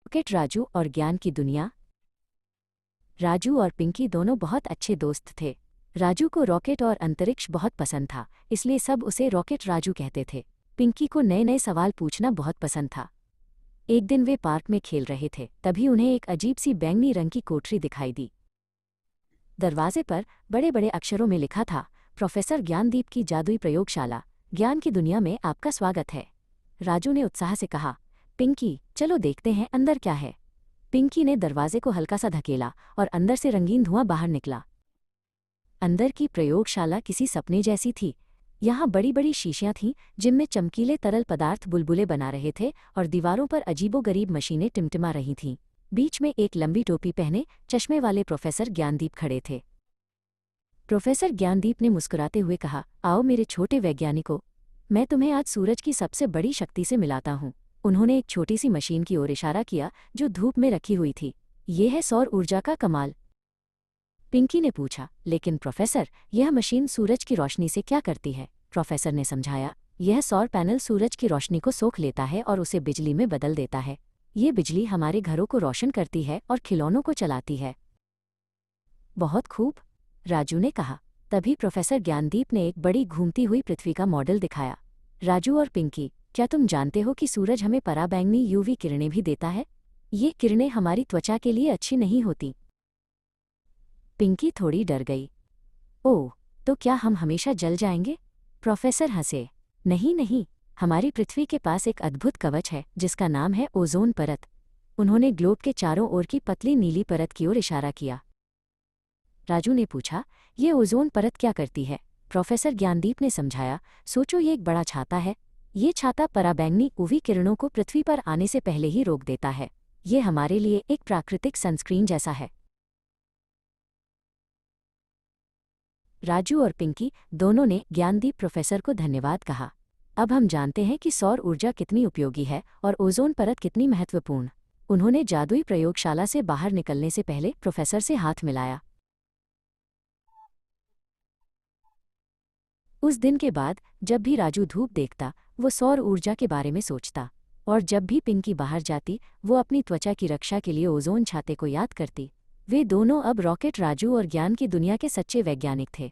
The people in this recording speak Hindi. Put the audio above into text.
रॉकेट राजू और ज्ञान की दुनिया। राजू और पिंकी दोनों बहुत अच्छे दोस्त थे। राजू को रॉकेट और अंतरिक्ष बहुत पसंद था, इसलिए सब उसे रॉकेट राजू कहते थे। पिंकी को नए नए सवाल पूछना बहुत पसंद था। एक दिन वे पार्क में खेल रहे थे, तभी उन्हें एक अजीब सी बैंगनी रंग की कोठरी दिखाई दी। दरवाजे पर बड़े बड़े अक्षरों में लिखा था, प्रोफेसर ज्ञानदीप की जादुई प्रयोगशाला, ज्ञान की दुनिया में आपका स्वागत है। राजू ने उत्साह से कहा, पिंकी चलो देखते हैं अंदर क्या है। पिंकी ने दरवाजे को हल्का सा धकेला और अंदर से रंगीन धुआं बाहर निकला। अंदर की प्रयोगशाला किसी सपने जैसी थी। यहाँ बड़ी बड़ी शीशियां थीं जिनमें चमकीले तरल पदार्थ बुलबुले बना रहे थे और दीवारों पर अजीबोगरीब मशीनें टिमटिमा रही थीं। बीच में एक लंबी टोपी पहने चश्मे वाले प्रोफेसर ज्ञानदीप खड़े थे। प्रोफेसर ज्ञानदीप ने मुस्कुराते हुए कहा, आओ मेरे छोटे वैज्ञानिकों, मैं तुम्हें आज सूरज की सबसे बड़ी शक्ति से मिलाता हूँ। उन्होंने एक छोटी सी मशीन की ओर इशारा किया जो धूप में रखी हुई थी। ये है सौर ऊर्जा का कमाल। पिंकी ने पूछा, लेकिन प्रोफेसर यह मशीन सूरज की रोशनी से क्या करती है? प्रोफेसर ने समझाया, यह सौर पैनल सूरज की रोशनी को सोख लेता है और उसे बिजली में बदल देता है। ये बिजली हमारे घरों को रोशन करती है और खिलौनों को चलाती है। बहुत खूब, राजू ने कहा। तभी प्रोफेसर ज्ञानदीप ने एक बड़ी घूमती हुई पृथ्वी का मॉडल दिखाया। राजू और पिंकी, क्या तुम जानते हो कि सूरज हमें पराबैंगनी यूवी किरणें भी देता है? ये किरणें हमारी त्वचा के लिए अच्छी नहीं होती। पिंकी थोड़ी डर गई। ओह, तो क्या हम हमेशा जल जाएंगे? प्रोफेसर हंसे। नहीं नहीं, हमारी पृथ्वी के पास एक अद्भुत कवच है जिसका नाम है ओजोन परत। उन्होंने ग्लोब के चारों ओर की पतली नीली परत की ओर इशारा किया। राजू ने पूछा, ये ओजोन परत क्या करती है? प्रोफेसर ज्ञानदीप ने समझाया, सोचो ये एक बड़ा छाता है। ये छाता पराबैंगनी यूवी किरणों को पृथ्वी पर आने से पहले ही रोक देता है। ये हमारे लिए एक प्राकृतिक सनस्क्रीन जैसा है। राजू और पिंकी दोनों ने ज्ञानदीप प्रोफेसर को धन्यवाद कहा। अब हम जानते हैं कि सौर ऊर्जा कितनी उपयोगी है और ओजोन परत कितनी महत्वपूर्ण। उन्होंने जादुई प्रयोगशाला से बाहर निकलने से पहले प्रोफेसर से हाथ मिलाया। उस दिन के बाद जब भी राजू धूप देखता, वो सौर ऊर्जा के बारे में सोचता, और जब भी पिंकी बाहर जाती, वो अपनी त्वचा की रक्षा के लिए ओजोन छाते को याद करती। वे दोनों अब रॉकेट राजू और ज्ञान की दुनिया के सच्चे वैज्ञानिक थे।